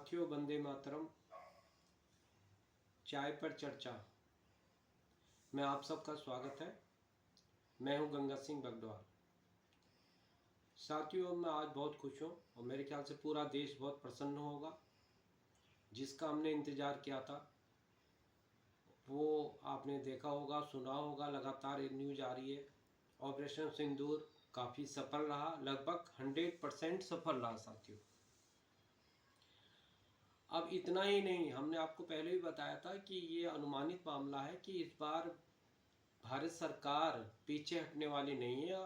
साथियों, वंदे मातरम। चाय पर चर्चा में आप सबका स्वागत है। मैं हूं गंगा सिंह बगडवाल। साथियों, मैं आज बहुत खुश हूं और मेरे ख्याल से पूरा देश बहुत प्रसन्न होगा। जिसका हमने इंतज़ार किया था वो आपने देखा होगा, सुना होगा। लगातार ये न्यूज आ रही है। ऑपरेशन सिंदूर काफ़ी सफल रहा, लगभग 100% सफल रहा साथियों। अब इतना ही नहीं, हमने आपको पहले भी बताया था कि ये अनुमानित मामला है कि इस बार भारत सरकार पीछे हटने वाली नहीं है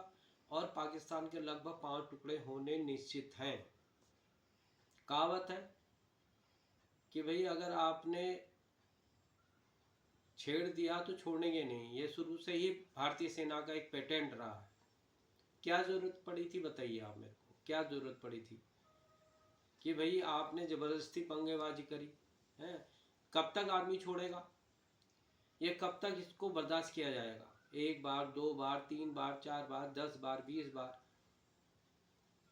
और पाकिस्तान के लगभग 5 टुकड़े होने निश्चित हैं। कहावत है कि भाई अगर आपने छेड़ दिया तो छोड़ेंगे नहीं। ये शुरू से ही भारतीय सेना का एक पेटेंट रहा है। क्या ज़रूरत पड़ी थी, बताइए आप मेरे को, क्या ज़रूरत पड़ी थी कि भाई आपने ज़बरदस्ती पंगेबाजी करी है? कब तक आदमी छोड़ेगा? ये कब तक इसको बर्दाश्त किया जाएगा? 1 बार, 2 बार, 3 बार, 4 बार, 10 बार, 20 बार,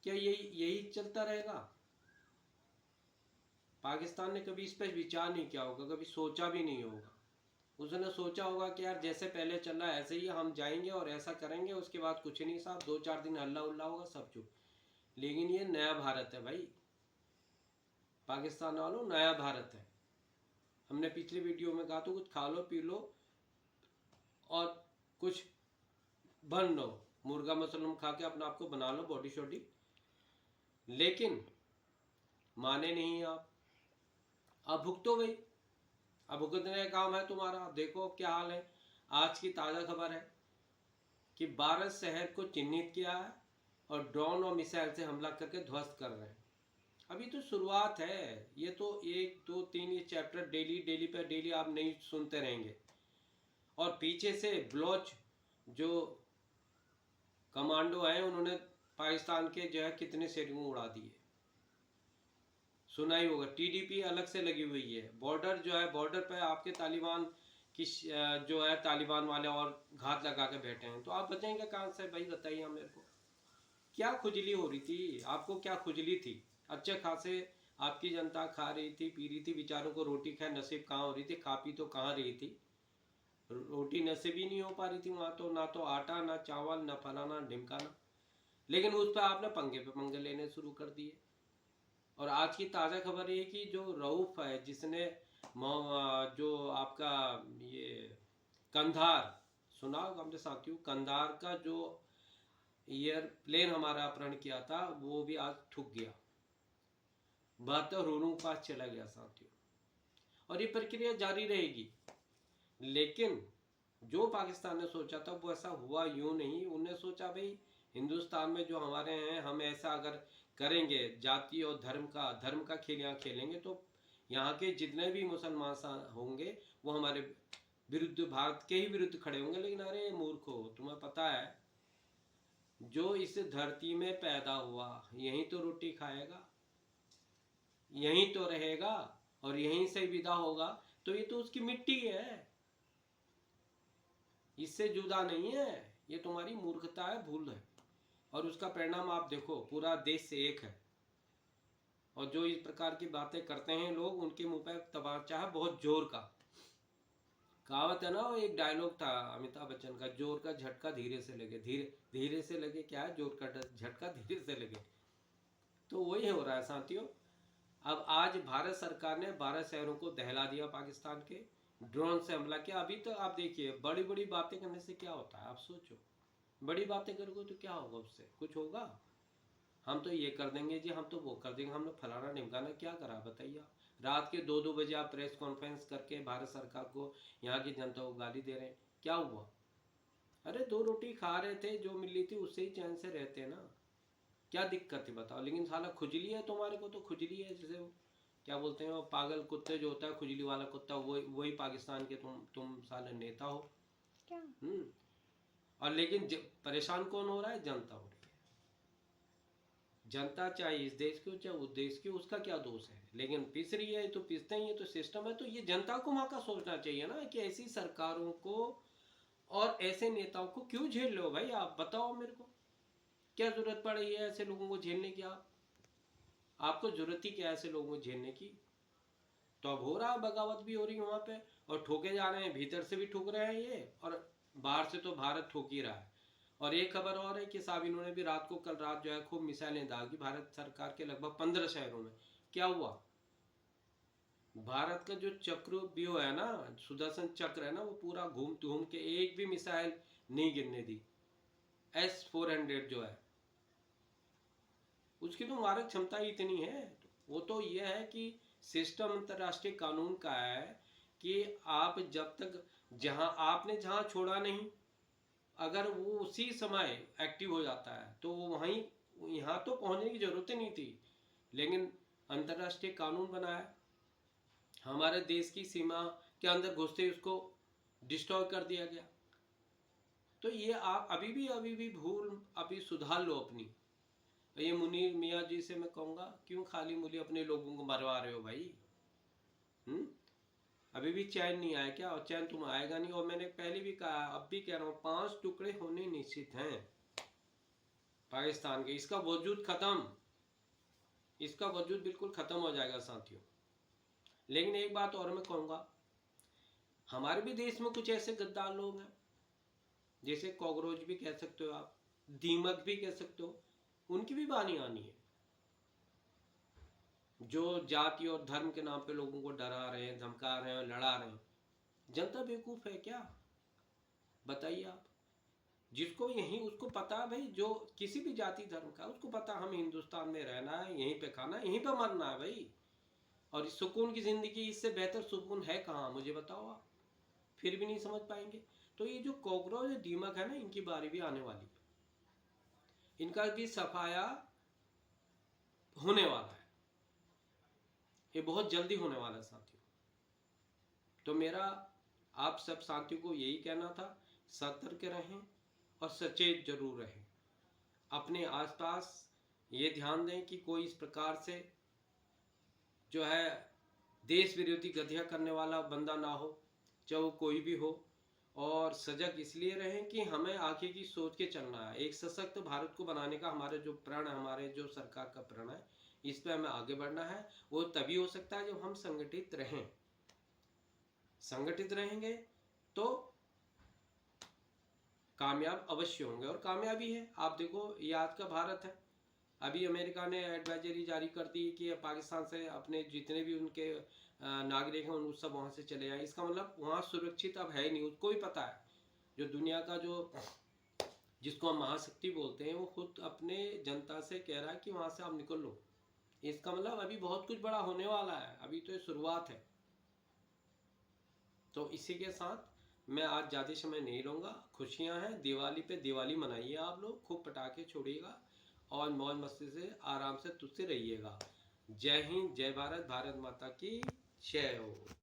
क्या यही चलता रहेगा? पाकिस्तान ने कभी इस पर विचार नहीं किया होगा, कभी सोचा भी नहीं होगा। उसने सोचा होगा कि यार जैसे पहले चल रहा है ऐसे ही हम जाएंगे और ऐसा करेंगे, उसके बाद कुछ नहीं साहब, 2-4 दिन हल्ला उल्ला होगा, सब चुप। लेकिन ये नया भारत है भाई, पाकिस्तान वालों, नया भारत है। हमने पिछली वीडियो में कहा तो कुछ खा लो पी लो और कुछ बन लो, मुर्गा मशरूम खा के अपना आपको बना लो बॉडी शॉडी। लेकिन माने नहीं आप। अब भुगतो भाई, अब भुगतने का काम है तुम्हारा। देखो क्या हाल है। आज की ताज़ा खबर है कि 12 शहर को चिन्हित किया है और ड्रोन और मिसाइल से हमला करके ध्वस्त कर रहे हैं। अभी तो शुरुआत है। ये तो 1 2 3 ये चैप्टर डेली पे डेली आप नहीं सुनते रहेंगे। और पीछे से बलोच जो कमांडो हैं उन्होंने पाकिस्तान के जो है कितने शहरों उड़ा दिए, सुना ही होगा। टीडीपी अलग से लगी हुई है। बॉर्डर जो है, बॉर्डर पे आपके तालिबान की जो है तालिबान वाले और घात लगा के बैठे हैं। तो आप बचेंगे कहाँ से भाई, बताइए मेरे को। क्या खुजली हो रही थी आपको, क्या खुजली थी? अच्छे खासे आपकी जनता खा रही थी, पी रही थी, बेचारों को रोटी खाए नसीब कहाँ हो रही थी, खा पी तो कहाँ रही थी। रोटी नसीब ही नहीं हो पा रही थी वहाँ तो, ना तो आटा, ना चावल, ना फलाना ढिमकाना। लेकिन उस पर आपने पंगे पे पंगे लेने शुरू कर दिए। और आज की ताज़ा खबर ये कि जो रऊफ है, जिसने जो आपका ये कंधार, सुना होगा हमने साथियों, कंधार का जो एयरप्लेन हमारा अपहरण किया था वो भी आज ठुक गया, 72 रूरों के पास चला गया साथियों। और ये प्रक्रिया जारी रहेगी। लेकिन जो पाकिस्तान ने सोचा था वो ऐसा हुआ यूं नहीं। उन्हें सोचा भाई हिंदुस्तान में जो हमारे हैं, हम ऐसा अगर करेंगे जाति और धर्म का खेल यहाँ खेलेंगे तो यहाँ के जितने भी मुसलमान होंगे वो हमारे विरुद्ध, भारत के ही विरुद्ध खड़े होंगे। लेकिन अरे मूर्खो, तुम्हें पता है जो इस धरती में पैदा हुआ यहीं तो रोटी खाएगा, यहीं तो रहेगा और यहीं से विदा होगा। तो ये तो उसकी मिट्टी है, इससे जुदा नहीं है। ये तुम्हारी मूर्खता है, भूल है। और उसका परिणाम आप देखो, पूरा देश से एक है। और जो इस प्रकार की बातें करते हैं लोग, उनके मुंह पर तमाचा है बहुत जोर का। कहावत है ना, वो एक डायलॉग था अमिताभ बच्चन का, जोर का झटका धीरे से लगे। धीरे से लगे क्या है, जोर का झटका धीरे से लगे। तो वही हो रहा है साथियों। अब आज भारत सरकार ने 12 शहरों को दहला दिया पाकिस्तान के, ड्रोन से हमला किया। अभी तो आप देखिए, बड़ी बड़ी बातें करने से क्या होता है, आप सोचो। बड़ी बातें करोगे तो क्या होगा, उससे कुछ होगा? हम तो ये कर देंगे जी, हम तो वो कर देंगे, हमने फलाना ढिमकाना क्या करा, बताइए। रात के 2-2 बजे आप प्रेस कॉन्फ्रेंस करके भारत सरकार को, यहाँ की जनता को गाली दे रहे हैं। क्या हुआ? अरे 2 रोटी खा रहे थे, जो मिली थी उससे ही चैन से रहते ना। क्या दिक्कत है बताओ? लेकिन साला खुजली है तुम्हारे को, तो खुजली है। जैसे वो क्या बोलते हैं, वो पागल कुत्ते जो होता है, खुजली वाला कुत्ता, वही पाकिस्तान के तुम साले नेता हो क्या? और लेकिन परेशान कौन हो रहा है? जनता हो रही है। जनता चाहे इस देश की हो चाहे उस देश की, उसका क्या दोष है? लेकिन पिस रही है तो पिसते ही है, तो सिस्टम है। तो ये जनता को वहां का सोचना चाहिए ना कि ऐसी सरकारों को और ऐसे नेताओं को क्यों झेल लो भाई? आप बताओ मेरे को, क्या जरूरत पड़ रही है ऐसे लोगों को झेलने की? आपको जरूरत ही क्या है ऐसे लोगों को झेलने की? तो अब हो रहा है, बगावत भी हो रही है वहां पे, और ठोके जा रहे हैं, भीतर से भी ठोक रहे हैं ये, और बाहर से तो भारत ठोक ही रहा है। और एक खबर और है कि साहब इन्होंने भी रात को, कल रात जो है खूब मिसाइलें दागी भारत सरकार के लगभग 15 शहरों में। क्या हुआ? भारत का जो चक्रव्यूह है ना, सुदर्शन चक्र है ना, वो पूरा घूम घूम के एक भी मिसाइल नहीं गिरने दी। S-400 जो है उसकी तो मारक क्षमता ही इतनी है। वो तो यह है कि सिस्टम अंतरराष्ट्रीय कानून का है कि आप जब तक, जहां छोड़ा नहीं, अगर वो उसी समय एक्टिव हो जाता है तो वो वहीं, यहाँ तो पहुंचने की जरूरत ही नहीं थी। लेकिन अंतरराष्ट्रीय कानून बनाया, हमारे देश की सीमा के अंदर घुसते ही उसको डिस्ट्रॉय कर दिया गया। तो ये आप अभी भी भूल अभी सुधार लो अपनी। ये मुनीर मियाँ जी से मैं कहूँगा, क्यों खाली मूली अपने लोगों को मरवा रहे हो भाई? अभी भी चैन नहीं आया क्या? और चैन तुम आएगा नहीं। और मैंने पहले भी कहा, अब भी कह रहा हूँ, 5 टुकड़े होने निश्चित हैं पाकिस्तान के। इसका वजूद खत्म, इसका वजूद बिल्कुल खत्म हो जाएगा साथियों। लेकिन एक बात और मैं कहूँगा, हमारे भी देश में कुछ ऐसे गद्दार लोग हैं, जैसे कॉकरोच भी कह सकते हो आप, दीमक भी कह सकते हो, उनकी भी बानी आनी है, जो जाति और धर्म के नाम पे लोगों को डरा रहे हैं, धमका रहे हैं, लड़ा रहे हैं। जनता बेवकूफ है क्या? बताइए आप। जिसको यही, उसको पता है भाई, जो किसी भी जाति धर्म का, उसको पता हम हिंदुस्तान में रहना है, यहीं पे खाना है, यहीं पे मरना है भाई। और इस सुकून की जिंदगी, इससे बेहतर सुकून है कहाँ? मुझे बताओ आप। फिर भी नहीं समझ पाएंगे। तो ये जो कॉकरोच दीमक है ना, इनकी बारी भी आने वाली है, इनका भी सफाया होने वाला है। ये बहुत जल्दी होने वाला है साथियों। तो मेरा आप सब साथियों को यही कहना था, सतर्क रहें और सचेत जरूर रहें। अपने आसपास ये ध्यान दें कि कोई इस प्रकार से जो है देश विरोधी गतियाँ करने वाला बंदा ना हो, चाहे वो कोई भी हो। और सजग इसलिए रहें कि हमें आगे की सोच के चलना है। एक सशक्त भारत को बनाने का हमारे जो प्रण है, हमारे जो सरकार का प्रण है, इस पर हमें आगे बढ़ना है। वो तभी हो सकता है जब हम संगठित रहें। संगठित रहेंगे तो कामयाब अवश्य होंगे, और कामयाबी है। आप देखो, ये आज का भारत है। अभी अमेरिका ने एडवाइजरी जारी कर दी कि पाकिस्तान से अपने जितने भी उनके नागरिक हैं उन सब वहाँ से चले जाएं। इसका मतलब वहाँ सुरक्षित अब है ही नहीं। उसको भी पता है, जो दुनिया का जो, जिसको हम महाशक्ति बोलते हैं, वो खुद अपने जनता से कह रहा है कि वहाँ से आप निकल लो। इसका मतलब अभी बहुत कुछ बड़ा होने वाला है, अभी तो ये शुरुआत है। तो इसी के साथ मैं आज ज़्यादा समय नहीं लूँगा। खुशियाँ हैं, दिवाली पे दिवाली मनाइए आप लोग, खूब पटाखे छोड़िएगा और मौज मस्ती से आराम से तुझसे रहिएगा। जय हिंद, जय भारत, भारत माता की जय हो।